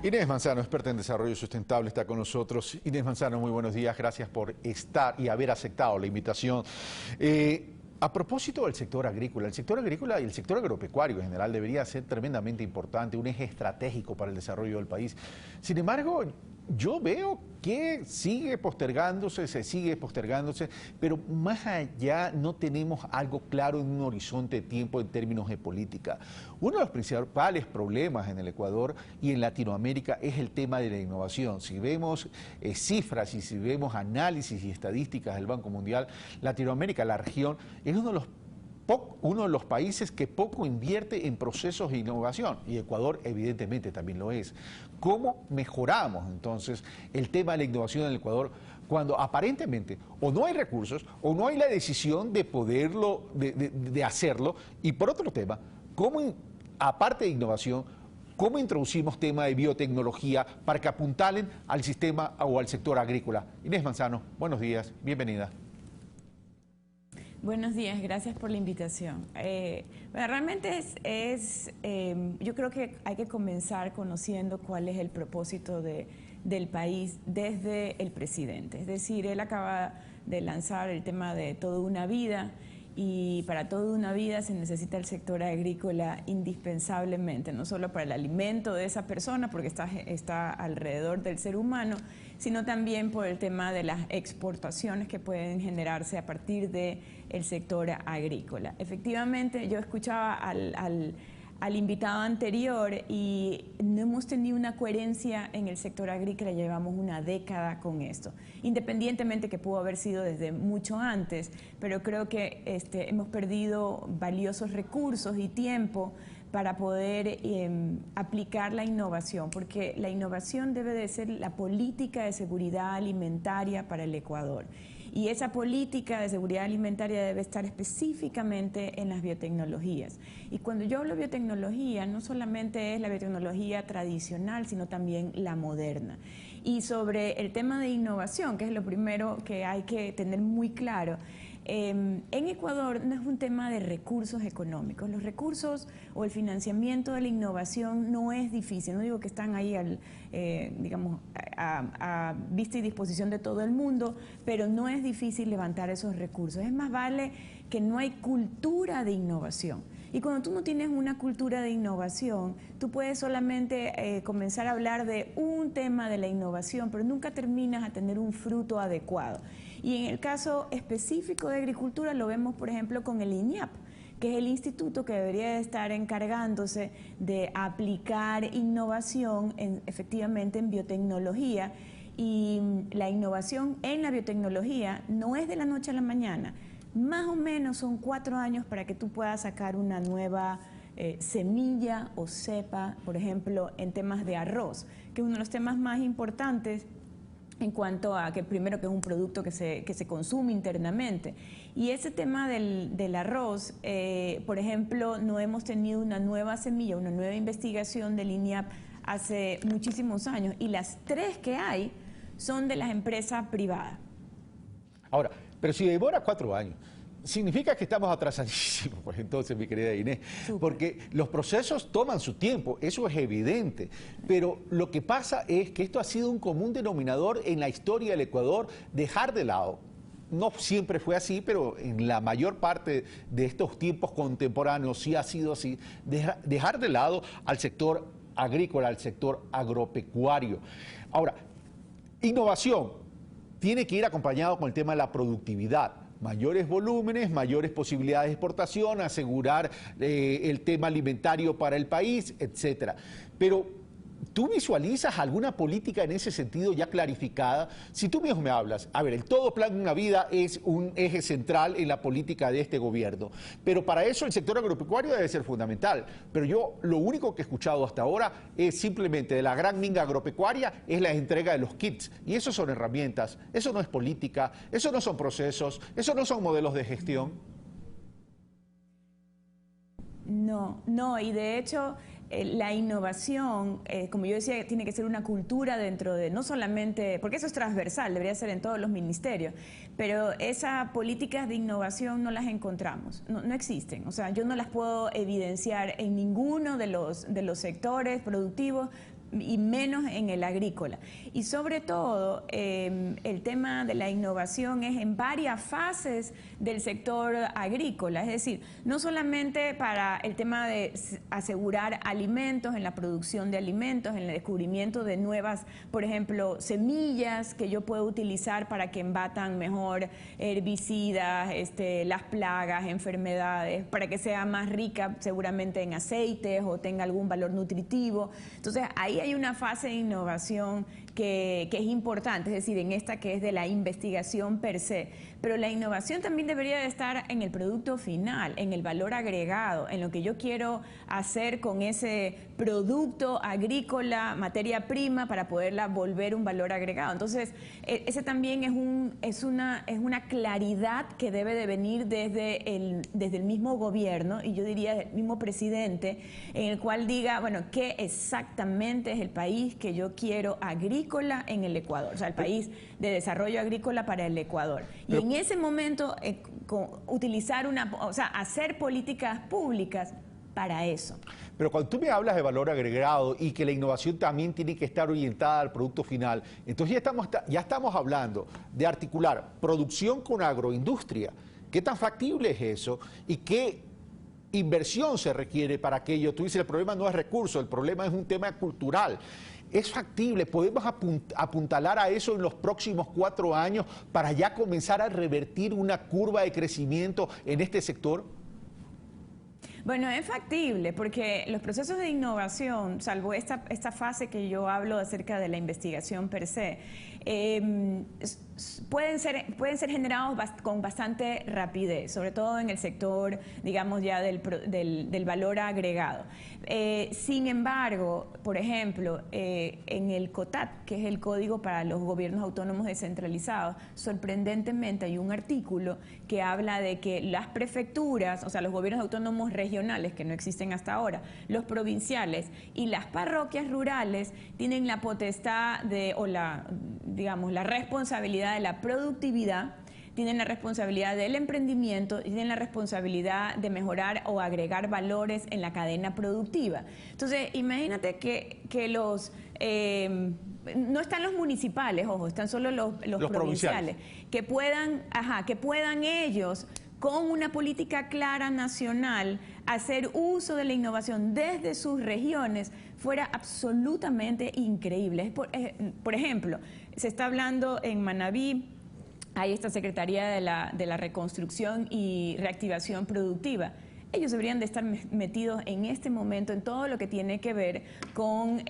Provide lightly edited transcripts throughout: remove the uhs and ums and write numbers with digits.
Inés Manzano, experta en desarrollo sustentable, está con nosotros. Inés Manzano, muy buenos días, gracias por estar y haber aceptado la invitación. A propósito del sector agrícola y el sector agropecuario en general debería ser tremendamente importante, un eje estratégico para el desarrollo del país. Sin embargo, yo veo que se sigue postergándose, pero más allá no tenemos algo claro en un horizonte de tiempo en términos de política. Uno de los principales problemas en el Ecuador y en Latinoamérica es el tema de la innovación. Si vemos cifras y si vemos análisis y estadísticas del Banco Mundial, Latinoamérica, la región, es uno de los países que poco invierte en procesos de innovación, y Ecuador evidentemente también lo es. ¿Cómo mejoramos entonces el tema de la innovación en el Ecuador cuando aparentemente o no hay recursos o no hay la decisión de poderlo, de hacerlo? Y por otro tema, aparte de innovación, ¿cómo introducimos tema de biotecnología para que apuntalen al sistema o al sector agrícola? Inés Manzano, buenos días, bienvenida. Buenos días, gracias por la invitación. Realmente yo creo que hay que comenzar conociendo cuál es el propósito del país desde el presidente. Es decir, él acaba de lanzar el tema de toda una vida, y para toda una vida se necesita el sector agrícola indispensablemente, no solo para el alimento de esa persona, porque está alrededor del ser humano, sino también por el tema de las exportaciones que pueden generarse a partir del sector agrícola. Efectivamente, yo escuchaba al invitado anterior y no hemos tenido una coherencia en el sector agrícola, llevamos una década con esto, independientemente que pudo haber sido desde mucho antes, pero creo que hemos perdido valiosos recursos y tiempo para poder aplicar la innovación, porque la innovación debe de ser la política de seguridad alimentaria para el Ecuador. Y esa política de seguridad alimentaria debe estar específicamente en las biotecnologías. Y cuando yo hablo de biotecnología, no solamente es la biotecnología tradicional, sino también la moderna. Y sobre el tema de innovación, que es lo primero que hay que tener muy claro, en Ecuador no es un tema de recursos económicos. Los recursos o el financiamiento de la innovación no es difícil. No digo que están ahí a vista y disposición de todo el mundo, pero no es difícil levantar esos recursos. Es más, vale que no hay cultura de innovación. Y cuando tú no tienes una cultura de innovación, tú puedes solamente comenzar a hablar de un tema de la innovación, pero nunca terminas a tener un fruto adecuado. Y en el caso específico de agricultura lo vemos, por ejemplo, con el INIAP, que es el instituto que debería estar encargándose de aplicar innovación efectivamente en biotecnología. Y la innovación en la biotecnología no es de la noche a la mañana. Más o menos son 4 años para que tú puedas sacar una nueva semilla o cepa, por ejemplo, en temas de arroz, que es uno de los temas más importantes en cuanto a que primero que es un producto que se consume internamente. Y ese tema del arroz, por ejemplo, no hemos tenido una nueva semilla, una nueva investigación del INIAP hace muchísimos años, y las 3 que hay son de las empresas privadas. Ahora, pero si demora 4 años, significa que estamos atrasadísimos, pues entonces, mi querida Inés, porque los procesos toman su tiempo, eso es evidente, pero lo que pasa es que esto ha sido un común denominador en la historia del Ecuador, dejar de lado. No siempre fue así, pero en la mayor parte de estos tiempos contemporáneos sí ha sido así, dejar de lado al sector agrícola, al sector agropecuario. Ahora, innovación tiene que ir acompañado con el tema de la productividad. Mayores volúmenes, mayores posibilidades de exportación, asegurar el tema alimentario para el país, etcétera. Pero ¿tú visualizas alguna política en ese sentido ya clarificada? Si tú mismo me hablas, a ver, el todo plan de una vida es un eje central en la política de este gobierno, pero para eso el sector agropecuario debe ser fundamental. Pero yo lo único que he escuchado hasta ahora es simplemente de la gran minga agropecuaria, es la entrega de los kits. Y eso son herramientas, eso no es política, eso no son procesos, eso no son modelos de gestión. No, y de hecho la innovación, como yo decía, tiene que ser una cultura dentro de, no solamente, porque eso es transversal, debería ser en todos los ministerios, pero esas políticas de innovación no las encontramos, no existen. O sea, yo no las puedo evidenciar en ninguno de los sectores productivos y menos en el agrícola. Y sobre todo, el tema de la innovación es en varias fases del sector agrícola, es decir, no solamente para el tema de asegurar alimentos, en la producción de alimentos, en el descubrimiento de nuevas, por ejemplo, semillas que yo puedo utilizar para que embatan mejor herbicidas, las plagas, enfermedades, para que sea más rica seguramente en aceites o tenga algún valor nutritivo. Entonces, ahí hay una fase de innovación que es importante, es decir, en esta que es de la investigación per se. Pero la innovación también debería de estar en el producto final, en el valor agregado, en lo que yo quiero hacer con ese producto agrícola, materia prima, para poderla volver un valor agregado. Entonces, ese también es una claridad que debe de venir desde el mismo gobierno, y yo diría del mismo presidente, en el cual diga, bueno, ¿qué exactamente es el país que yo quiero agrícola en el Ecuador? O sea, el país de desarrollo agrícola para el Ecuador. Y en ese momento, utilizar hacer políticas públicas para eso. Pero cuando tú me hablas de valor agregado y que la innovación también tiene que estar orientada al producto final, entonces ya estamos hablando de articular producción con agroindustria. ¿Qué tan factible es eso? ¿Y qué inversión se requiere para aquello? Tú dices, el problema no es recurso, el problema es un tema cultural. ¿Es factible? ¿Podemos apuntalar a eso en los próximos 4 años para ya comenzar a revertir una curva de crecimiento en este sector? Bueno, es factible porque los procesos de innovación, salvo esta fase que yo hablo acerca de la investigación per se, pueden ser generados con bastante rapidez, sobre todo en el sector, digamos, ya del valor agregado. Sin embargo, por ejemplo, en el COTAT, que es el Código para los Gobiernos Autónomos Descentralizados, sorprendentemente hay un artículo que habla de que las prefecturas, o sea, los gobiernos autónomos regionales, que no existen hasta ahora, los provinciales y las parroquias rurales tienen la potestad digamos, la responsabilidad de la productividad, tienen la responsabilidad del emprendimiento y tienen la responsabilidad de mejorar o agregar valores en la cadena productiva. Entonces, imagínate que no están los municipales, ojo, están solo los provinciales, que puedan ellos, con una política clara nacional, hacer uso de la innovación desde sus regiones, fuera absolutamente increíble. Por ejemplo, se está hablando en Manabí, hay esta Secretaría de la Reconstrucción y Reactivación Productiva. Ellos deberían de estar metidos en este momento en todo lo que tiene que ver con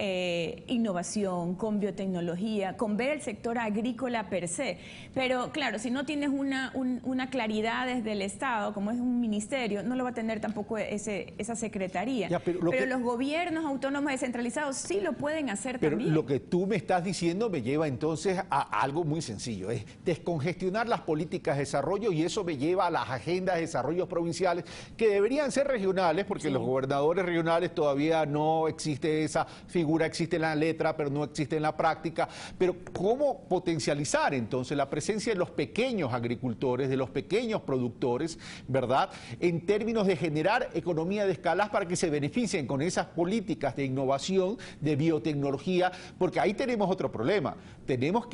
innovación, con biotecnología, con ver el sector agrícola per se. Pero claro, si no tienes una claridad desde el Estado, como es un ministerio, no lo va a tener tampoco esa secretaría. Ya, pero los gobiernos autónomos descentralizados sí lo pueden hacer también. Pero lo que tú me estás diciendo me lleva entonces a algo muy sencillo, es descongestionar las políticas de desarrollo, y eso me lleva a las agendas de desarrollo provinciales que deberían ser regionales, porque los gobernadores regionales todavía no existe esa figura, existe en la letra, pero no existe en la práctica. Pero ¿cómo potencializar entonces la presencia de los pequeños agricultores, de los pequeños productores, ¿verdad?, en términos de generar economía de escala para que se beneficien con esas políticas de innovación, de biotecnología? Porque ahí tenemos otro problema. Tenemos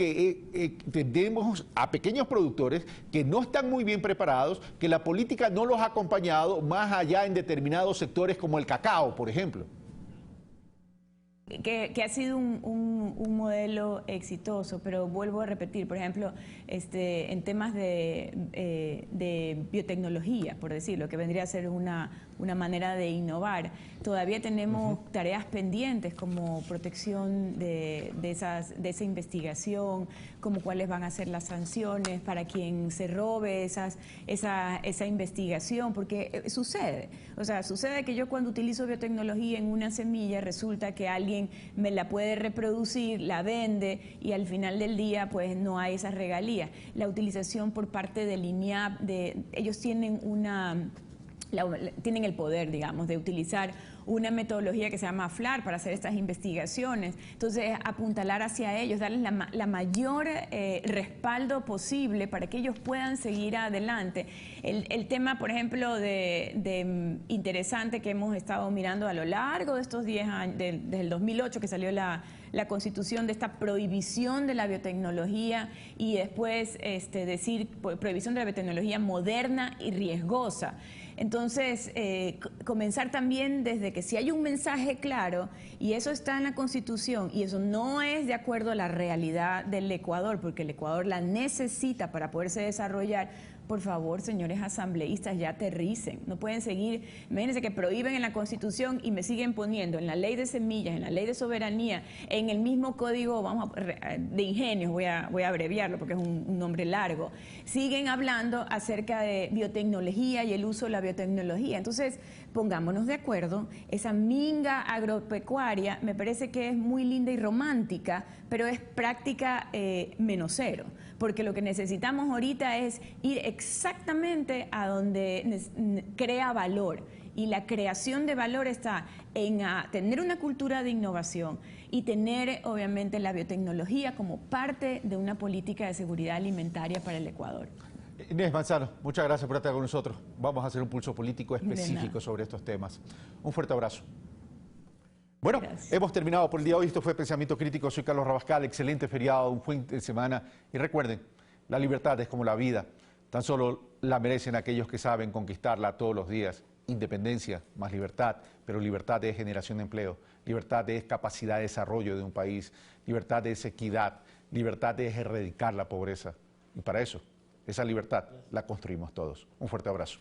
a pequeños productores que no están muy bien preparados, que la política no los ha acompañado, más allá en determinados sectores como el cacao, por ejemplo. Que ha sido un modelo exitoso, pero vuelvo a repetir, por ejemplo, en temas de biotecnología, por decirlo, que vendría a ser una manera de innovar, todavía tenemos tareas pendientes como protección de esa investigación, como cuáles van a ser las sanciones para quien se robe esa investigación, porque sucede que yo cuando utilizo biotecnología en una semilla resulta que alguien me la puede reproducir, la vende y al final del día pues no hay esas regalías. La utilización por parte del INIAP, ellos tienen tienen el poder, digamos, de utilizar una metodología que se llama FLAR para hacer estas investigaciones. Entonces, apuntalar hacia ellos, darles la mayor respaldo posible para que ellos puedan seguir adelante. El tema, por ejemplo, interesante que hemos estado mirando a lo largo de estos 10 años, desde el 2008 que salió la Constitución, de esta prohibición de la biotecnología y después decir prohibición de la biotecnología moderna y riesgosa. Entonces, comenzar también desde que si hay un mensaje claro y eso está en la Constitución y eso no es de acuerdo a la realidad del Ecuador, porque el Ecuador la necesita para poderse desarrollar, por favor, señores asambleístas, ya aterricen. No pueden seguir, imagínense que prohíben en la Constitución y me siguen poniendo en la ley de semillas, en la ley de soberanía, en el mismo código de ingenios, voy a abreviarlo porque es un nombre largo, siguen hablando acerca de biotecnología y el uso de la biotecnología. Entonces, pongámonos de acuerdo, esa minga agropecuaria me parece que es muy linda y romántica, pero es práctica menos cero, porque lo que necesitamos ahorita es ir exactamente a donde crea valor, y la creación de valor está en tener una cultura de innovación y tener obviamente la biotecnología como parte de una política de seguridad alimentaria para el Ecuador. Inés Manzano, muchas gracias por estar con nosotros. Vamos a hacer un pulso político específico sobre estos temas. Un fuerte abrazo. Bueno, gracias. Hemos terminado por el día de hoy. Esto fue Pensamiento Crítico. Soy Carlos Rabascal. Excelente feriado, un fin de semana. Y recuerden, la libertad es como la vida. Tan solo la merecen aquellos que saben conquistarla todos los días. Independencia más libertad, pero libertad es generación de empleo. Libertad es capacidad de desarrollo de un país. Libertad es equidad. Libertad es erradicar la pobreza. Y para eso, esa libertad la construimos todos. Un fuerte abrazo.